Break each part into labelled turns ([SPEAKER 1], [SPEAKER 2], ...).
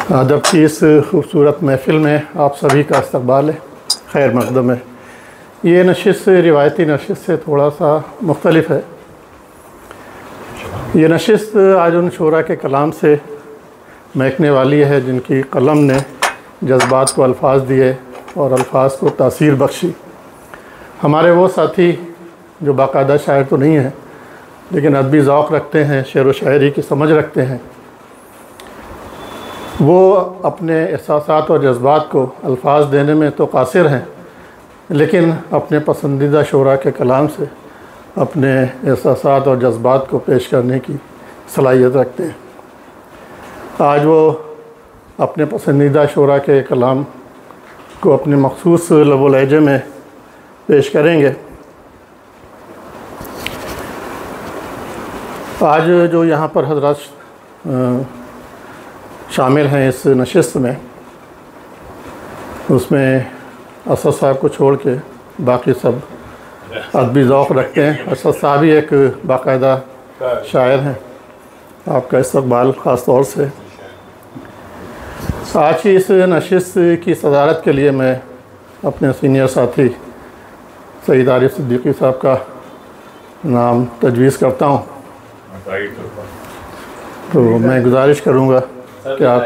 [SPEAKER 1] अदब की इस खूबसूरत महफ़िल में आप सभी का इस्तक़बाल है, खैर मक़दम है। ये नशिस्त रिवायती नशिस्त से थोड़ा सा मुख्तलिफ है। ये नशिस्त आज उन शोरा के कलाम से महकने वाली है जिनकी कलम ने जज्बात को अल्फाज दिए और अल्फाज को तासीर बख्शी। हमारे वो साथी जो बाकायदा शायर तो नहीं हैं लेकिन अदबी ज़ौक़ रखते हैं, शेर व शायरी की समझ रखते हैं, वो अपने एहसासात और जज्बात को अल्फाज देने में तो कासिर हैं लेकिन अपने पसंदीदा शोरा के कलाम से अपने एहसासात और जज्बात को पेश करने की सलाहियत रखते हैं। आज वो अपने पसंदीदा शोरा के कलाम को अपने मख़सूस लब व लहजे में पेश करेंगे। आज जो यहाँ पर हज़रात शामिल हैं इस नशिस्त में, उसमें असद साहब को छोड़ के बाकी सब अदबी ज़ौक़ रखते हैं। असद साहब ही एक बाकायदा शायर हैं। आपका इस्तक़बाल ख़ास तौर से। आज की इस नशिस्त की सदारत के लिए मैं अपने सीनियर साथी सईद आरिफ सिद्दीकी साहब का नाम तजवीज़ करता हूँ। तो मैं गुजारिश करूँगा कि आप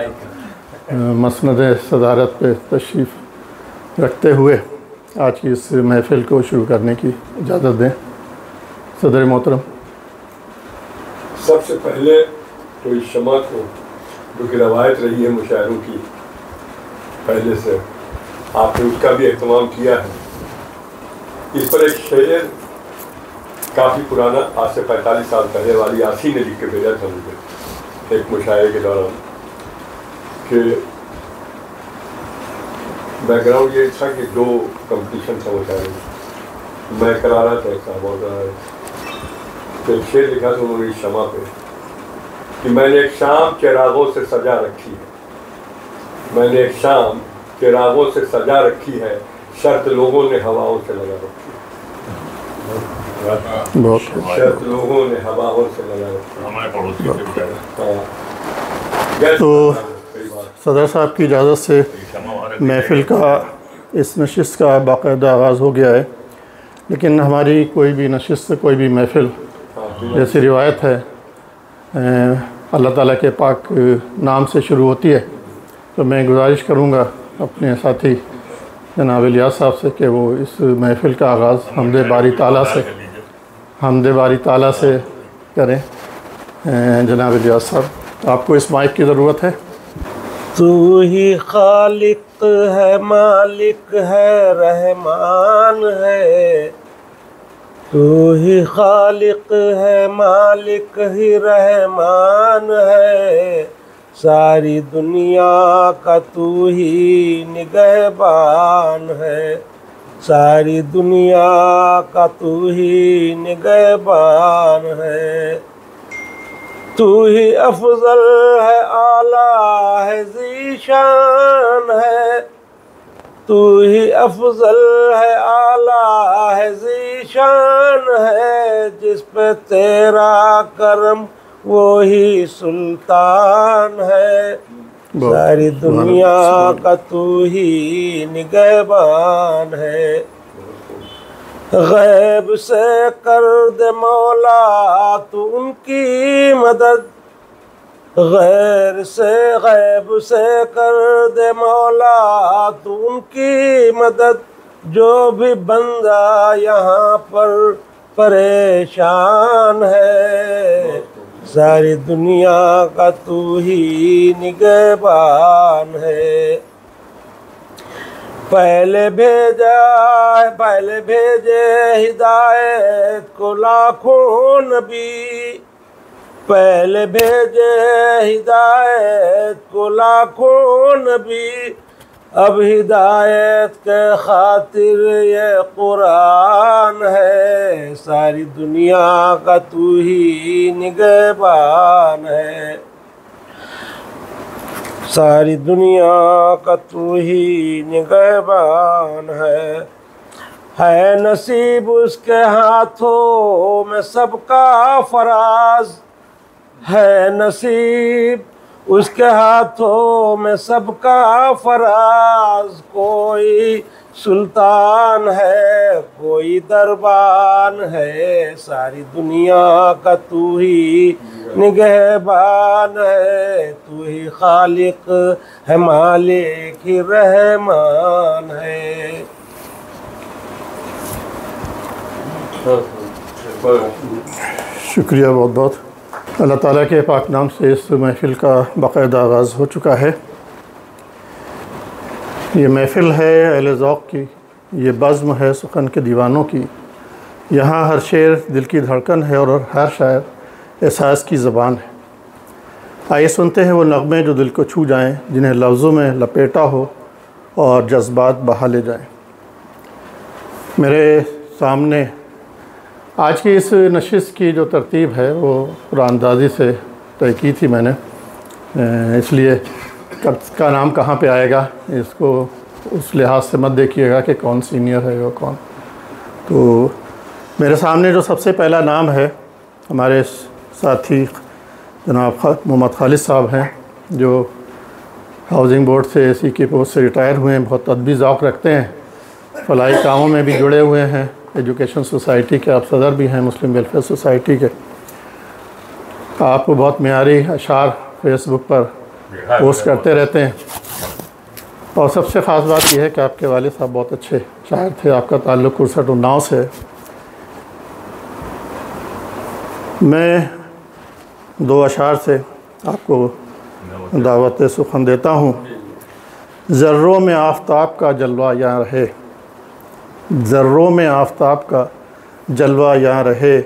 [SPEAKER 1] मसनद सदारत पे तशरीफ़ रखते हुए आज की इस महफ़िल को शुरू करने की इजाज़त दें। सदर मोहतरम।
[SPEAKER 2] सबसे पहले तो इस शमा को जो कि रवायत रही है मुशायरों की पहले से, आपने उसका भी एहतमाम किया है। इस पर एक शेर काफ़ी पुराना, आज से 45 साल पहले वाली यासीन ने लिख के भेजा था मुझे एक मुशायरे के दौरान, कि बैकग्राउंड ये था कि दो कंपटीशन था मुशायरे में, मैं करा रहा था, एक साहब और रहा है। तो एक शेर लिखा था उन्होंने इस शमा पे कि मैंने एक शाम चिरागों से सजा रखी है, मैंने एक शाम चिरागों से सजा रखी है, शर्त लोगों ने हवाओं से लगा रखी है। शर्त लोगों ने हवाओं से लगा रखी है।
[SPEAKER 1] तो सदर साहब की इजाज़त से महफ़िल का इस नशिस्त का बाकायदा आगाज़ हो गया है। लेकिन हमारी कोई भी नशिस्त, कोई भी महफ़िल जैसी रिवायत है अल्लाह ताला के पाक नाम से शुरू होती है। तो मैं गुजारिश करूँगा अपने साथी जनाब इलियास साहब से कि वो इस महफ़िल का आगाज़ हमदे बारी ताला से करें। जनाब इलियास साहब, आपको इस माइक की ज़रूरत है।
[SPEAKER 3] तू ही खालिक है, मालिक है, रहमान है। तू ही खालिक है, मालिक ही रहमान है। सारी दुनिया का तू ही निगहबान है, सारी दुनिया का तू ही निगहबान है। तू ही अफजल है, आला है, ज़ीशान है। तू ही अफजल है, आला है, ज़ीशान है। जिस पे तेरा करम वो ही सुल्तान है। सारी दुनिया का तू ही निगहबान है। गैब से कर दे मौला तू उनकी मदद, गैब से कर दे मौला तू उनकी मदद। जो भी बंदा यहाँ पर परेशान है, सारी दुनिया का तू ही निगहबान है। पहले भेजे हिदायत को लाखों नबी, पहले भेजे हिदायत को लाखों नबी। अब हिदायत के खातिर ये कुरान है। सारी दुनिया का तू ही निगहबान है, सारी दुनिया का तू ही निगहबान है नसीब उसके हाथों में सबका फराज, है नसीब उसके हाथों में सबका फराज, कोई सुल्तान है कोई दरबान है, सारी दुनिया का तू ही निगहबान है, तू ही खालिक है मालिक ही रहमान है।
[SPEAKER 1] शुक्रिया बहुत बहुत। अल्लाह ताला के पाक नाम से इस महफ़िल का बाकायदा आगाज़ हो चुका है। ये महफ़िल है अहले ज़ौक़ की, ये बज़्म है सुख़न के दीवानों की। यहाँ हर शेर दिल की धड़कन है और हर शायर एहसास की ज़बान है। आइए सुनते हैं वो नग़मे जो दिल को छू जाएं, जिन्हें लफ्ज़ों में लपेटा हो और जज्बात बहा ले जाएं। मेरे सामने आज की इस नशिस्त की जो तरतीब है वो कुरानदाज़ी से तय की थी मैंने, इसलिए कब का नाम कहाँ पे आएगा इसको उस लिहाज से मत देखिएगा कि कौन सीनियर है और कौन। तो मेरे सामने जो सबसे पहला नाम है हमारे साथी जनाब मोहम्मद खालिद साहब हैं, जो हाउसिंग बोर्ड से एसी की पोस्ट से रिटायर हुए हैं। बहुत अदबी ज़ौक़ रखते हैं, फलाही कामों में भी जुड़े हुए हैं, एजुकेशन सोसाइटी के आप सदर भी हैं, मुस्लिम वेलफेयर सोसाइटी के। आप बहुत मेयारी अशार फेसबुक पर पोस्ट करते रहते हैं और सबसे ख़ास बात यह है कि आपके वालिद साहब बहुत अच्छे शायर थे। आपका ताल्लुक़ 69 से है। मैं 2 अशार से आपको दावत सुखन देता हूँ। ज़र्रों में आफ़ताब का जलवा यहाँ रहे, ज़र्रों में आफ़ताब का जलवा यहाँ रहे,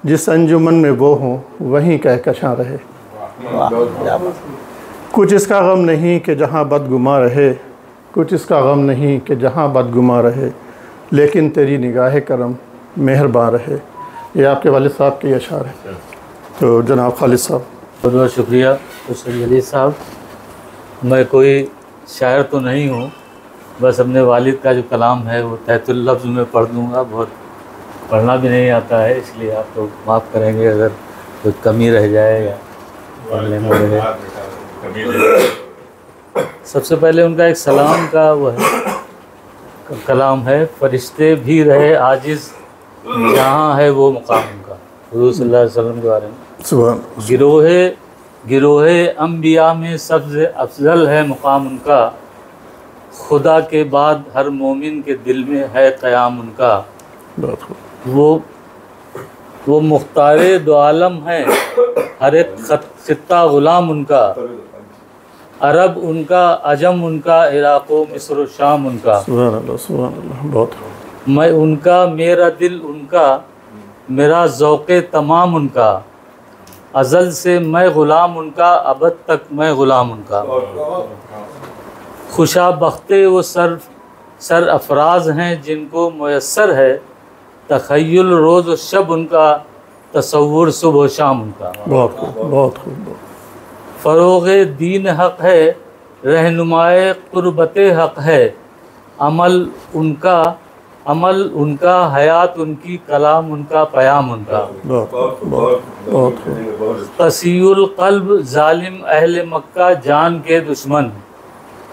[SPEAKER 1] जिस अंजुमन में वो हों वहीं कहकशां रहे। कुछ इसका गम नहीं कि जहाँ बदगुमा रहे, कुछ इसका गम नहीं कि जहाँ बदगुमा रहे, लेकिन तेरी निगाह करम मेहरबान रहे। ये आपके वालिद साहब के अशार हैं। तो जनाब खालिद साहब।
[SPEAKER 4] बहुत बहुत शुक्रिया हुसैन जलील साहब। मैं कोई शायर तो नहीं हूँ, बस अपने वालिद का जो कलाम है वो तहतुल लफ्ज़ में पढ़ दूँगा। बहुत पढ़ना भी नहीं आता है, इसलिए आप तो माफ़ करेंगे अगर कोई कमी रह जाए या पढ़ने में रहे। सबसे पहले उनका एक सलाम का वो है कलाम है। फरिश्ते भी रहे आजिज़ जहाँ है वो मुकाम उनका, हुज़ूर सल्लल्लाहु अलैहि वसल्लम के बारे में। गिरोहे अम्बिया में सबसे अफजल है मुकाम उनका, खुदा के बाद हर मोमिन के दिल में है क़याम उनका। वो मुख्तारे दो आलम है, हर एक खित्ता ग़ुलाम उनका, अरब उनका अजम उनका, इराक़ व मिस्र व शाम उनका।
[SPEAKER 1] सुभान अल्लाह, सुभान अल्लाह। बहुत
[SPEAKER 4] मैं उनका, मेरा दिल उनका, मेरा ज़ौक़े तमाम उनका, अज़ल से मैं ग़ुलाम उनका, अबद तक मैं ग़ुलाम उनका। खुशा बख्ते वो सर अफराज हैं जिनको मुयस्सर है, तख़य्युल रोज़ व शब उनका, तसव्वुर सुबह व शाम उनका।
[SPEAKER 1] बहुत खूब, बहुत खूब।
[SPEAKER 4] फ़रोग़े दीन हक़ है, रहनुमाए क़ुर्बते हक़ है, अमल उनका, हयात उनकी, कलाम उनका, क़याम उनका। क़सीयुल क़ल्ब ज़ालिम अहले मक्का जान के दुश्मन,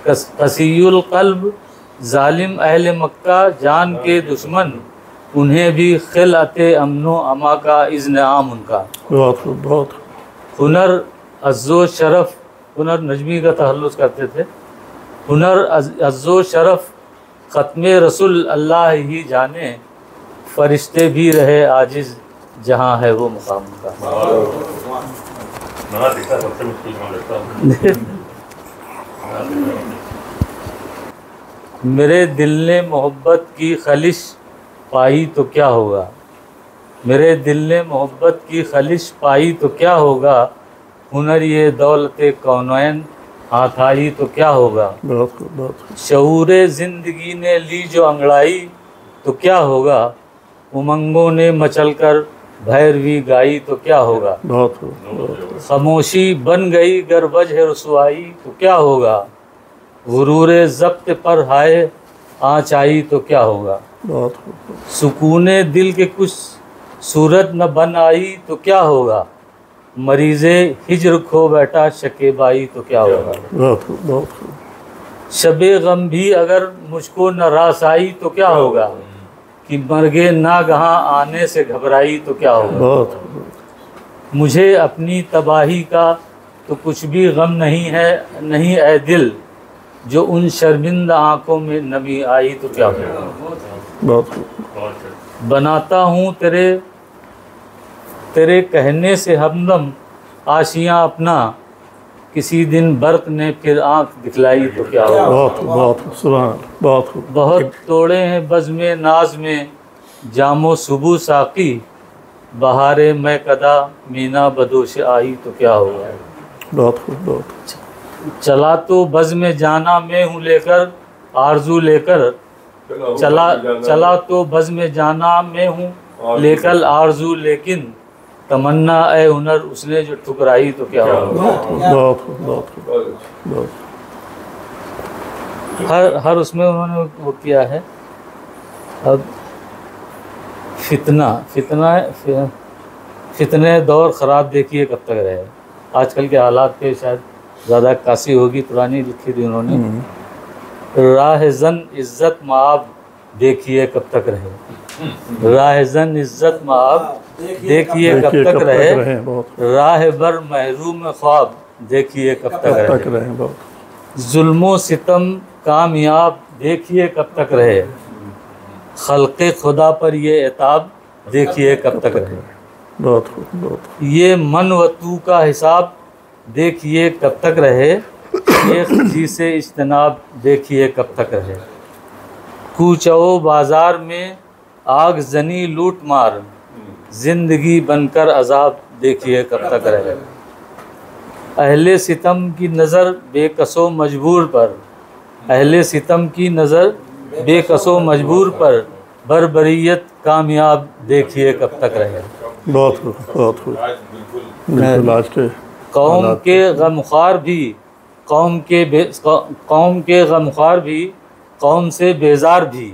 [SPEAKER 4] क़सीयुल क़ल्ब ज़ालिम अहले मक्का जान के दुश्मन, उन्हें भी खिलअते अमनो अमा का इज़्न आम उनका।
[SPEAKER 1] बहुत
[SPEAKER 4] हुनर अज़्ज़ो शरफ़, हुनर नजमी का तहल्लुस करते थे। हुनर अज़्ज़ो शरफ़ ख़त्मे रसूल अल्लाह ही जाने, फरिश्ते भी रहे आजिज़ जहाँ है वो मुकाम उनका। मेरे दिल ने मोहब्बत की खलिश पाई तो क्या होगा, मेरे दिल ने मोहब्बत की खलिश पाई तो क्या होगा, हुनर ये दौलते कौनैन हाथ आई तो क्या होगा। शऊरे ज़िंदगी ने ली जो अंगड़ाई तो क्या होगा, उमंगों ने मचलकर भैरवी गाई तो क्या होगा। खामोशी बन गई गर वजह रुसवाई तो क्या होगा, गुरूरे ज़ब्त पर हाय आँच आई तो क्या होगा। सुकूने दिल के कुछ सूरत न बन आई तो क्या होगा, मरीज़े हिज्र खो बैठा शकेबाई तो क्या होगा।
[SPEAKER 1] बहुत खूब, बहुत खूब।
[SPEAKER 4] शबे गम भी अगर मुझको न रास आई तो क्या होगा, कि मर्गे नागहां आने से घबराई तो क्या होगा।
[SPEAKER 1] बहुत खूब।
[SPEAKER 4] मुझे अपनी तबाही का तो कुछ भी गम नहीं है, नहीं ए दिल, जो उन शर्मिंदा आंखों में नमी आई तो क्या होगा।
[SPEAKER 1] बहुत खूब।
[SPEAKER 4] बनाता हूँ तेरे कहने से हमदम आशियाँ अपना, किसी दिन बर्क ने फिर आंख दिखलाई तो क्या होगा।
[SPEAKER 1] बहुत खूब, बहुत खूब, सुभान अल्लाह, बहुत खूब।
[SPEAKER 4] बहुत तोड़े हैं बज़्म नाज में जामो सुबह साकी, बहारे मैं कदा मीना बदोश आई तो क्या होगा।
[SPEAKER 1] बहुत खूब, बहुत खूब।
[SPEAKER 4] चला तो बज़्म जाना मैं हूँ लेकर आरजू लेकर, चला तो बज़्म जाना मैं हूँ लेकर आरजू, लेकिन तमन्ना ए हुनर उसने जो ठुकराई तो क्या होगा।
[SPEAKER 1] बहुत खूब, बहुत खूब, बहुत खूब, बहुत।
[SPEAKER 4] हर उसमें उन्होंने वो किया है। अब फितने दौर ख़राब देखिए कब तक रहे। आजकल के हालात पे शायद ज़्यादा काशी होगी, पुरानी लिखी थी उन्होंने। राह जन इज़्ज़त माब देखिए कब तक रहे, राह जन इज़्ज़त माब देखिए कब तक रहे, राह बर महरूम ख्वाब देखिए कब तक रहे, जुल्मो सितम कामयाब देखिए कब तक रहे, खल्क़े खुदा पर ये एताब देखिए कब तक रहे।
[SPEAKER 1] बहुत खूब, बहुत।
[SPEAKER 4] ये मन व तू का हिसाब देखिए कब तक रहे, ये खुशी से इज्तनाब देखिए कब तक रहे। कूचो बाज़ार में आग जनी लूट मार, ज़िंदगी बनकर अजाब देखिए कब तक रहे। अहले सितम की नज़र बेकसो मजबूर पर, अहले सितम की नज़र बेकसो मजबूर पर, बरबरियत कामयाब देखिए कब तक रहे।
[SPEAKER 1] बहुत खूब, बहुत खूब। बिल्कुल आज के
[SPEAKER 4] कौम के गमख्वार भी कौम के गमख्वार भी, कौम से बेजार भी,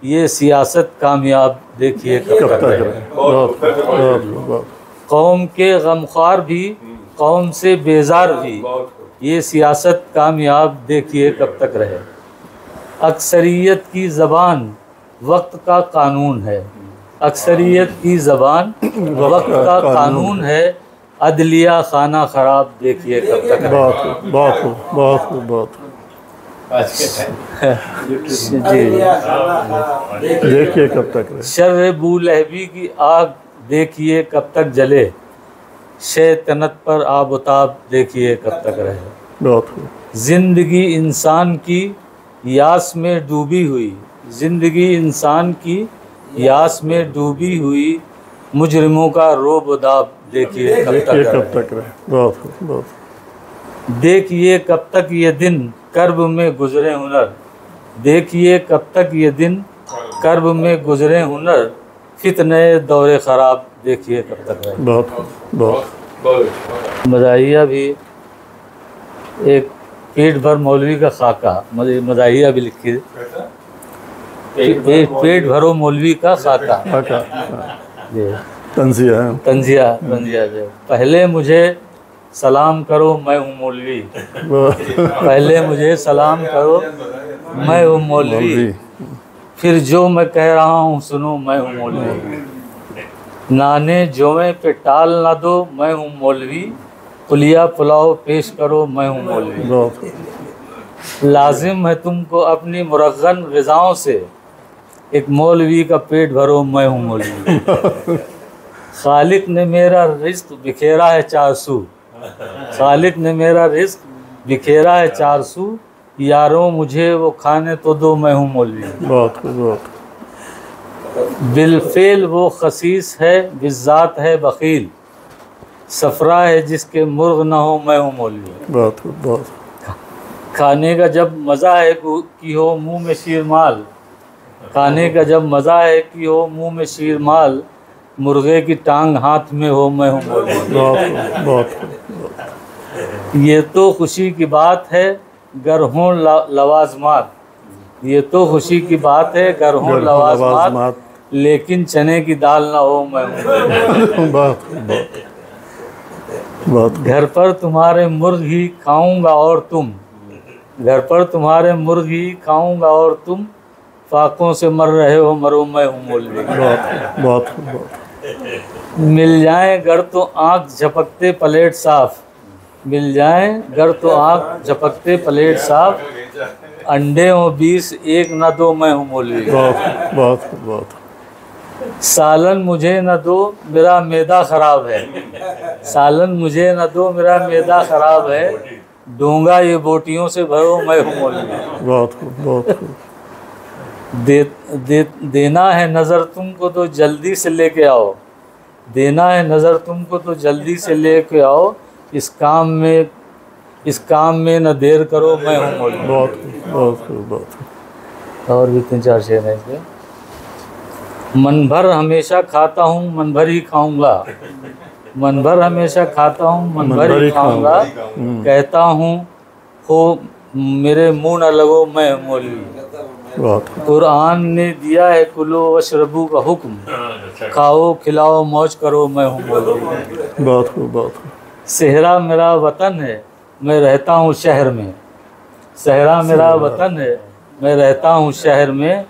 [SPEAKER 4] ये सियासत कामयाब देखिए कब तक रहे।
[SPEAKER 1] बहुत, बहुत, बहुत।
[SPEAKER 4] कौम के गमख्वार भी, कौम से बेजार भी, ये सियासत कामयाब देखिए कब तक रहे। अक्सरियत की ज़बान वक्त का कानून है, अक्सरियत की ज़बान वक्त का कानून है, अदलिया खाना ख़राब देखिए कब तक रहे।
[SPEAKER 1] बहुत खूब, बहुत खूब, बहुत खूब, बहुत खूब।
[SPEAKER 4] जी
[SPEAKER 1] देखिए कब तक रहे।
[SPEAKER 4] शर्र बू लहबी की आग देखिए कब तक जले, शैतनत पर आबताब देखिए कब तक रहे।
[SPEAKER 1] बहुत खूब।
[SPEAKER 4] ज़िंदगी इंसान की यास में डूबी हुई, ज़िंदगी इंसान की यास में डूबी हुई, मुजरिमों का रोब दाब देखिए कब तक
[SPEAKER 1] रहे। बहुत खूब, बहुत।
[SPEAKER 4] देखिए कब तक ये दिन कर्ब में गुजरे हुनर, देखिए कब तक ये दिन कर्ब में गुजरे हुनर, फितने दौरे ख़राब देखिए कब तक रहे।
[SPEAKER 1] बहुत खूब, बहुत।
[SPEAKER 4] मदाहिया भी एक पेट भर मौलवी का खाका, मदाहिया भी लिखी है, पेट भरो मौलवी का खाका।
[SPEAKER 1] तंजिया
[SPEAKER 4] तंजिया जो पहले मुझे सलाम करो मैं हूँ मौलवी, पहले मुझे सलाम करो मैं हूँ मौलवी, फिर जो मैं कह रहा हूँ सुनो मैं हूँ मौलवी, नाने जोमे पे टाल ना दो मैं हूँ मौलवी, पुलिया पुलाव पेश करो मैं हूँ मौलवी। लाजिम है तुमको अपनी मुरग़्ग़न ग़िज़ाओं से, एक मौलवी का पेट भरो मैं हूँ मौलवी। खालिक ने मेरा रिज़्क़ बिखेरा है 400, खालिक ने मेरा रिज़्क़ बिखेरा है 400, यारों मुझे वो खाने तो दो मैं हूँ मौलवी।
[SPEAKER 1] बहुत बहुत।
[SPEAKER 4] बिलफेल वो खसीस है बिज़ात है बख़ील, सफ़रा है जिसके मुर्ग ना हो मैं हूँ मौलवी।
[SPEAKER 1] बहुत बहुत।
[SPEAKER 4] खाने का जब मज़ा है कि हो मुँह में शीरमाल, खाने का जब मज़ा है कि हो मुँह में शीरमाल, मुर्गे की टांग हाथ में हो मैं हूँ मौलवी।
[SPEAKER 1] बहुत बहुत।
[SPEAKER 4] ये तो खुशी की बात है गर हों लवाज़मात, ये तो खुशी की बात है गर हों लवाज़मात, लेकिन चने की दाल ना हो मैं हूँ।
[SPEAKER 1] बहुत बहुत। बहुत
[SPEAKER 4] घर पर तुम्हारे मुर्ग ही खाऊंगा और तुम, घर पर तुम्हारे मुर्ग ही खाऊंगा और तुम फाकों से मर रहे हो, मरो मैं हूँ मौलवी।
[SPEAKER 1] बहुत बहुत बहुत
[SPEAKER 4] मिल जाए घर तो आँख झपकते प्लेट साफ, मिल जाए घर तो आँख झपकते प्लेट साफ, अंडे हो 20 एक न दो मैं हूँ मौलवी।
[SPEAKER 1] बहुत बहुत बहुत
[SPEAKER 4] सालन मुझे न दो मेरा मैदा खराब है, सालन मुझे न दो मेरा मैदा खराब है, डोंगा ये बोटियों से भरो मैं हूँ मौलवी।
[SPEAKER 1] बहुत बहुत
[SPEAKER 4] देना है नज़र तुमको तो जल्दी से लेके आओ, देना है नज़र तुमको तो जल्दी से लेके आओ, इस काम में न देर करो मैं हूँ मौलवी।
[SPEAKER 1] बहुत बहुत बहुत
[SPEAKER 4] और भी 3-4 शेर हैं इसके। मन भर हमेशा खाता हूँ मन भर ही खाऊंगा, मन भर हमेशा खाता हूँ मन भर ही खाऊंगा, कहता हूँ हो मेरे मुंह न लगो मैं हूँ मौलवी।
[SPEAKER 1] बहुत
[SPEAKER 4] कुरान ने दिया है कुलो वशरबू का हुक्म, खाओ खिलाओ मौज करो मैं हूँ मौलवी।
[SPEAKER 1] बहुत बहुत
[SPEAKER 4] सेहरा मेरा वतन है मैं रहता हूँ शहर में, सेहरा मेरा वतन है मैं रहता हूँ शहर में,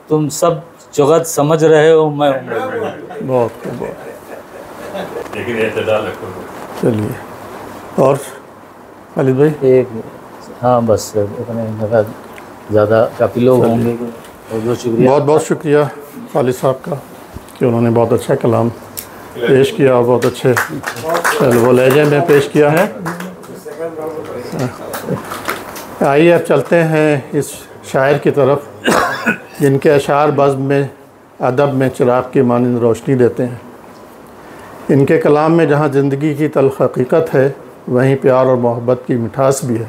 [SPEAKER 4] तुम सब जुगत समझ रहे हो मैं हूँ मौलवी।
[SPEAKER 1] बहुत बहुत
[SPEAKER 2] लेकिन एतदाल रखो।
[SPEAKER 1] चलिए और खालिद भाई
[SPEAKER 4] एक हाँ बस इतने लगा, ज़्यादा काफ़ी लोग होंगे। बहुत बहुत शुक्रिया।
[SPEAKER 1] बहुत बहुत शुक्रिया खालिद साहब का कि उन्होंने बहुत अच्छा कलाम पेश किया और बहुत अच्छे वो लहजे में पेश किया है। आइए अब चलते हैं इस शायर की तरफ जिनके अशार बज़्म में अदब में चिराग की मानंद रोशनी देते हैं। इनके कलाम में जहाँ ज़िंदगी की तल्ख़ हकीकत है वहीं प्यार और मोहब्बत की मिठास भी है।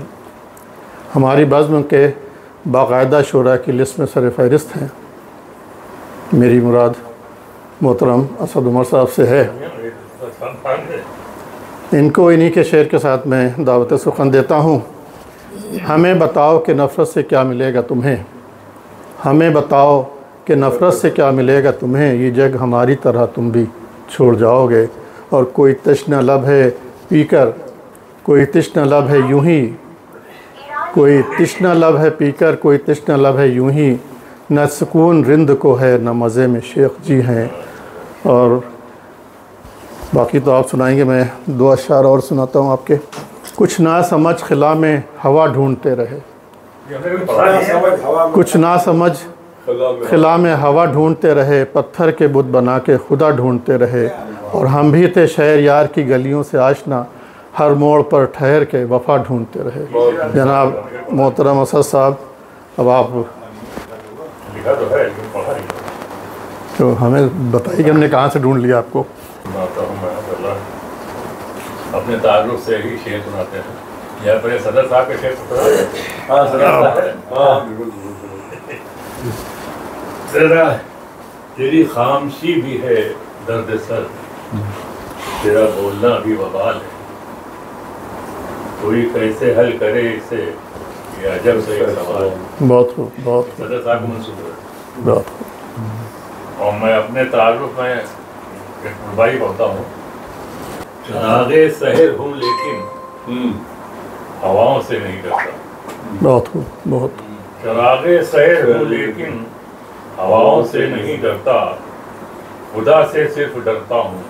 [SPEAKER 1] हमारी बज़्म के बाकायदा शुरा की लिस्ट में सर फ़हरिस्त हैं। मेरी मुराद मोहतरम असद उमर साहब से है। इनको इन्हीं के शेर के साथ मैं दावत सुखन देता हूँ। हमें बताओ कि नफ़रत से क्या मिलेगा तुम्हें, हमें बताओ कि नफ़रत से क्या मिलेगा तुम्हें, ये जग हमारी तरह तुम भी छोड़ जाओगे। और कोई तश्ना लब है पीकर, कोई तश्ना लब है यूं ही, कोई तश्ना लब है पीकर, कोई तश्ना लब है यूं ही, न सुकून रिंद को है न मज़े में शेख जी हैं। और बाकी तो आप सुनाएंगे, मैं 2 अशार और सुनाता हूँ आपके। कुछ ना समझ खिला में हवा ढूंढते रहे, कुछ ना समझ खिला में हवा ढूंढते रहे, पत्थर के बुत बना के खुदा ढूंढते रहे। और हम भी थे शहर यार की गलियों से आशना, हर मोड़ पर ठहर के वफ़ा ढूंढते रहे। जनाब मोहतरम असद साहब, अब आप तो हमें बताइए कि हमने कहाँ से ढूंढ लिया आपको।
[SPEAKER 2] अपने ताल्लुक से ही शेर सुनाते हैं। यहाँ पर सदर साहब के शेर जरा तेरी खामशी भी है दर्द सर, तेरा बोलना भी वबाल है, कोई कैसे हल करे इसे, ये अजब से एक सवाल।
[SPEAKER 1] बहुत बहुत
[SPEAKER 2] सदर साहब को मंसूब है।
[SPEAKER 1] बहुत।
[SPEAKER 2] और मैं अपने ताल्लुक में एक रुबाई पढ़ता हूँ। चरागे सहर हूँ लेकिन हवाओं से नहीं डरता,
[SPEAKER 1] बहुत बहुत।
[SPEAKER 2] चरागे सहर हूँ लेकिन हवाओं से नहीं डरता, खुदा से सिर्फ डरता हूँ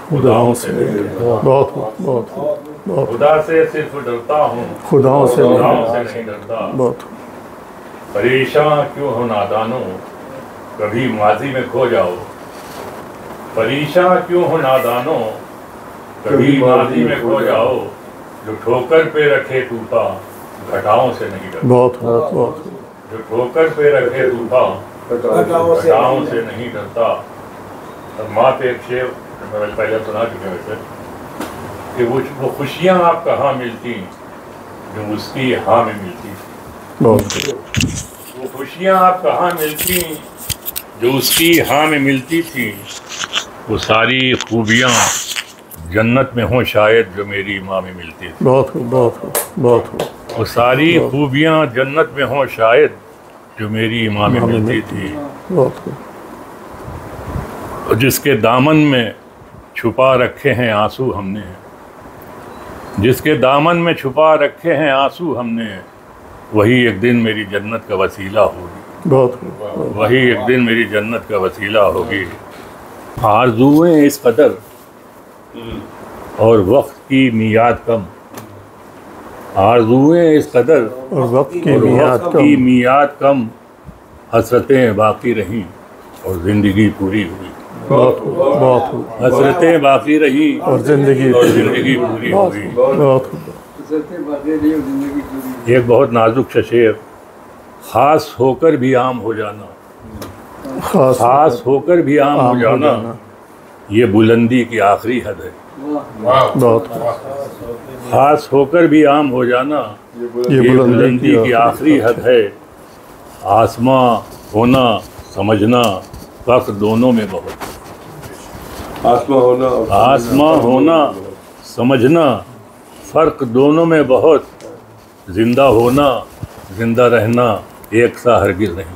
[SPEAKER 2] खुदाओं से नहीं डरता।
[SPEAKER 1] बहुत बहुत बहुत।
[SPEAKER 2] खुदा से सिर्फ डरता हूँ
[SPEAKER 1] खुदाओं से
[SPEAKER 2] नहीं डरता।
[SPEAKER 1] बहुत।
[SPEAKER 2] परेशान क्यों हो नादानो, कभी माजी में खो जाओ, परेशान क्यों हो नादानो, कभी माजी में खो जाओ, जो ठोकर पे रखे तूफा घटाओं से नहीं डरता।
[SPEAKER 1] बहुत बहुत।
[SPEAKER 2] जो ठोकर पे रखे तूफा घटाओं से नहीं डरता। और माँ पे एक शेर पहले सुना चुके वैसे कि वो खुशियाँ आप कहाँ मिलती जो उसकी हाँ में मिलती। वो खुशियाँ आप कहाँ मिलती जो उसकी हाँ में मिलती थी, वो सारी खूबियाँ जन्नत में हों शायद जो मेरी माँ में मिलती थी।
[SPEAKER 1] बहुत बहुत बहुत।
[SPEAKER 2] वो सारी खूबियाँ जन्नत में हों शायद जो मेरी माँ में मिलती थी।
[SPEAKER 1] बहुत।
[SPEAKER 2] और जिसके दामन में छुपा रखे हैं आंसू हमने,
[SPEAKER 5] जिसके दामन में छुपा रखे हैं आंसू हमने, वही एक दिन मेरी जन्नत का वसीला होगी।
[SPEAKER 1] बहुत
[SPEAKER 5] वही एक दिन मेरी जन्नत का वसीला होगी। आरज़ुएं इस कदर और वक्त की मियाद कम, आरज़ुएं इस कदर
[SPEAKER 1] और वक्त की
[SPEAKER 5] मियाद कम, हसरतें बाकी रहीं और ज़िंदगी पूरी हुई।
[SPEAKER 1] बहुत
[SPEAKER 5] हसरतें बाकी रही
[SPEAKER 1] और ज़िंदगी
[SPEAKER 5] पूरी हुई।
[SPEAKER 1] बहुत
[SPEAKER 5] एक बहुत नाजुक सा शेर, खास होकर भी आम हो जाना, खास होकर भी आम हो जाना, ये बुलंदी की आखिरी हद है।
[SPEAKER 1] बहुत
[SPEAKER 5] खास होकर भी आम हो जाना, ये बुलंदी की आखिरी हद है। आसमां होना समझना फर्क दोनों में बहुत, आसमां होना समझना फर्क दोनों में बहुत, जिंदा होना जिंदा रहना एक सा हरगिज़ नहीं।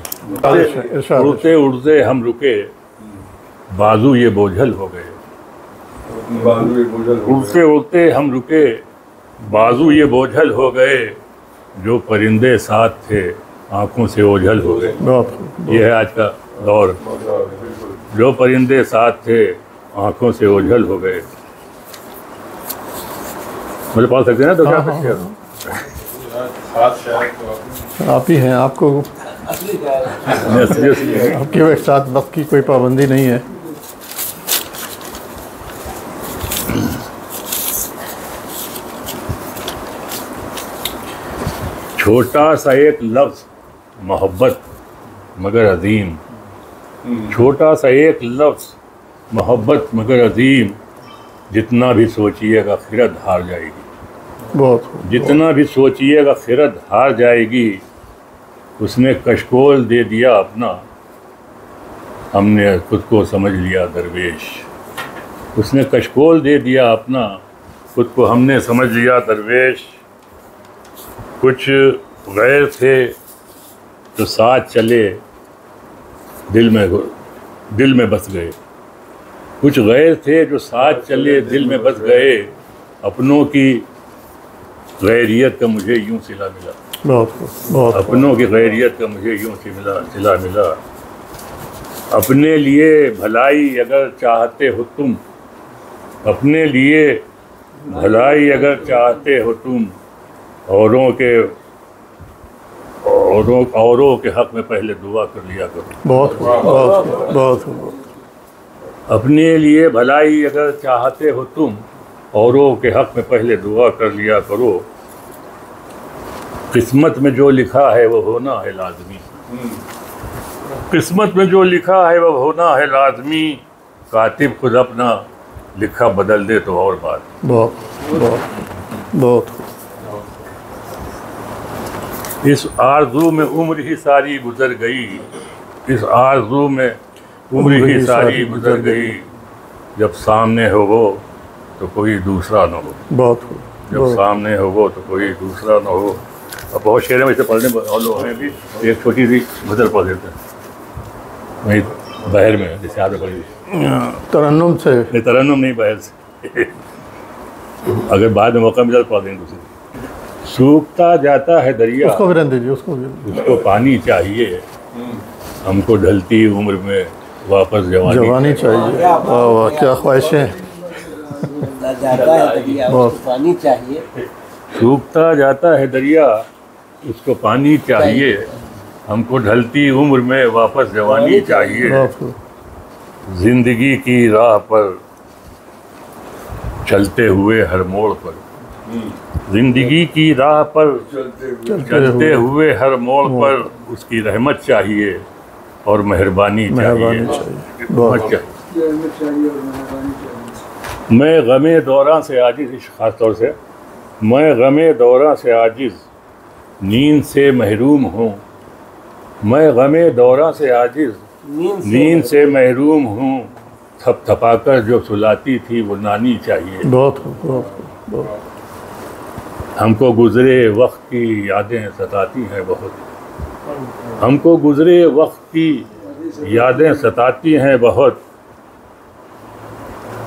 [SPEAKER 5] उड़ते उड़ते हम रुके, बाजू ये बोझल हो गए। उड़ते उड़ते हम रुके, बाजू ये बोझल हो गए, जो परिंदे साथ थे आंखों से ओझल हो गए। ये है आज का दौर, जो परिंदे साथ थे आंखों से ओझल हो गए। मुझे पढ़ सकते हैं ना तो क्या सकते हैं?
[SPEAKER 1] आप ही हैं, आपको आपके साथ वक्त की कोई पाबंदी नहीं है।
[SPEAKER 5] छोटा सा एक लफ्ज़ मोहब्बत मगर अजीम, छोटा सा एक लफ्ज़ मोहब्बत मगर अजीम, जितना भी सोचिएगा खिरद हार जाएगी। जितना भी सोचिएगा खिरद हार जाएगी। उसने कशकोल दे दिया अपना, हमने खुद को समझ लिया दरवेश। उसने कशकोल दे दिया अपना, खुद को हमने समझ लिया दरवेश। कुछ गैर थे तो साथ चले, दिल में बस गए। कुछ गैर थे जो साथ चले, दिल में बस गए। अपनों की गैरियत का मुझे यूं सिला मिला, अपनों की गैरियत का मुझे यूं सिला मिला। अपने लिए भलाई अगर चाहते हो तुम, अपने लिए भलाई अगर चाहते हो तुम, औरों के हक में पहले दुआ कर लिया करो।
[SPEAKER 1] बहुत
[SPEAKER 5] अपने लिए भलाई अगर चाहते हो तुम, औरों के हक में पहले दुआ कर लिया करो। किस्मत में जो लिखा है वो होना है लाजमी, किस्मत में जो लिखा है वो होना है लाजमी। कातिब खुद अपना लिखा बदल दे तो और बात।
[SPEAKER 1] बहुत
[SPEAKER 5] इस आरज़ू में उम्र ही सारी गुजर गई, इस आरज़ू में उम्र ही सारी गुजर गई। जब सामने हो वो तो कोई दूसरा न हो, जब सामने हो वो तो कोई दूसरा न हो। अब बहुत शेर में इसे पढ़ने और लोग हैं भी, एक छोटी सी गज़ल पढ़ देते हैं वही बहर में, जैसे आपने पढ़ी
[SPEAKER 1] तरन्नुम से।
[SPEAKER 5] नहीं तरन्नुम नहीं, बहर से। अगर बाद में मौका मिला तो पढ़ देंगे दूसरी। सूखता जाता है दरिया,
[SPEAKER 1] उसको भी रहने दीजिए,
[SPEAKER 5] उसको पानी चाहिए। हमको ढलती उम्र में वापस जवानी
[SPEAKER 1] चाहिए। वाह क्या ख्वाहिशें।
[SPEAKER 3] पानी चाहिए।
[SPEAKER 5] सूखता जाता है दरिया, उसको पानी चाहिए। हमको ढलती उम्र में वापस जवानी चाहिए। जिंदगी की राह पर चलते हुए हर मोड़ पर, जिंदगी की राह पर चलते हुए हर मोड़ पर उसकी रहमत चाहिए और मेहरबानी चाहिए। मैं गमे दौरा से आजिज़, ख़ास तौर से मैं गमे दौरा से आजिज़, नींद से महरूम हूँ। मैं गमे दौरा से आजिज़, नींद से महरूम हूँ। थपथपाकर जो सुलाती थी वो नानी चाहिए।
[SPEAKER 1] बहुत
[SPEAKER 5] हमको गुज़रे वक्त की यादें सताती हैं बहुत, हमको गुज़रे वक्त की यादें सताती हैं बहुत।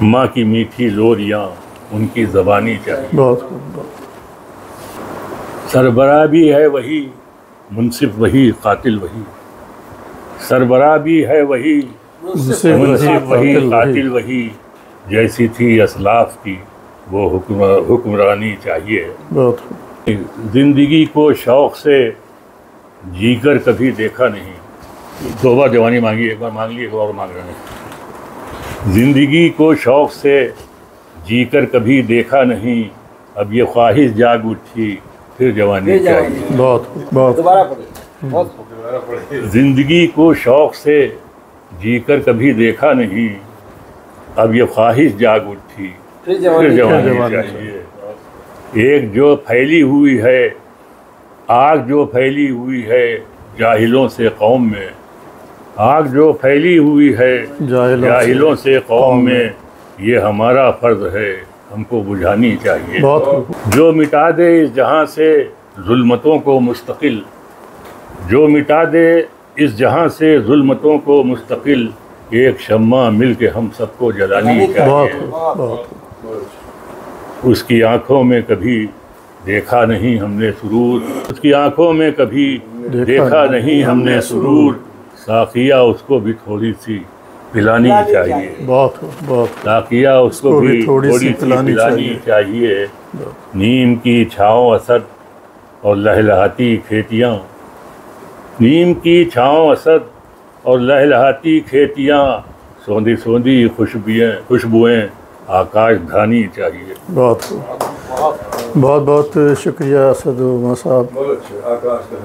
[SPEAKER 5] माँ की मीठी लोरियाँ उनकी ज़बानी चाहिए।
[SPEAKER 1] बहुत खूब, बहुत
[SPEAKER 5] सरबराह भी है वही, मुंसिफ वही, कातिल वही। सरबराह भी है वही,
[SPEAKER 1] मुंसिफ
[SPEAKER 5] मुंसिफ वही,
[SPEAKER 1] कातिल
[SPEAKER 5] कातिल वही। जैसी थी असलाफ की वो हुक्मरानी चाहिए।
[SPEAKER 1] बहुत खूब।
[SPEAKER 5] जिंदगी को शौक़ से जीकर कभी देखा नहीं। 2 बार जवानी मांगी, एक बार मांग ली, एक बार मांग रहे हैं। जिंदगी को शौक़ से जीकर कभी देखा नहीं, अब ये ख्वाहिश जाग उठी फिर जवानी चाहिए।
[SPEAKER 1] बहुत खूब, बहुत
[SPEAKER 3] दोबारा पढ़िए, बहुत खूब।
[SPEAKER 5] जिंदगी को शौक़ से जीकर कभी देखा नहीं, अब ये ख्वाहिश जाग उठी
[SPEAKER 3] फिर
[SPEAKER 5] फिर
[SPEAKER 3] जवानी
[SPEAKER 5] जवानी चाहिए। एक जो फैली हुई है आग, जो फैली हुई है जाहिलों से कौम में, आग जो फैली हुई है जाहिलों से कौम में, ये हमारा फ़र्ज़ है हमको बुझानी चाहिए।
[SPEAKER 1] बहुत खूब।
[SPEAKER 5] जो मिटा दे इस जहां से जुल्मतों को मुस्तकिल, जो मिटा दे इस जहां से जुल्मतों को मुस्तकिल, एक शम्मा मिल के हम सबको जलानी
[SPEAKER 1] बहुत
[SPEAKER 5] चाहिए।
[SPEAKER 1] खूब, बहुत खूब।
[SPEAKER 5] उसकी आंखों में कभी देखा नहीं हमने सुरूर, उसकी आंखों में कभी देखा नहीं हमने सुरूर, साकिया उसको भी थोड़ी सी पिलानी चाहिए।
[SPEAKER 1] बहुत खूब, बहुत खूब।
[SPEAKER 5] साकिया उसको भी थोड़ी सी पिलानी चाहिए। नीम की छाँव असद और लहलहाती खेतियाँ, नीम की छाँव असद और लहलहाती खेतियाँ, सौंधी सौंधी खुशबुएँ आकाश धानी चाहिए।
[SPEAKER 1] बहुत खूब। बहुत बहुत शुक्रिया असद उमर साहब।
[SPEAKER 2] बहुत अच्छे आकाश का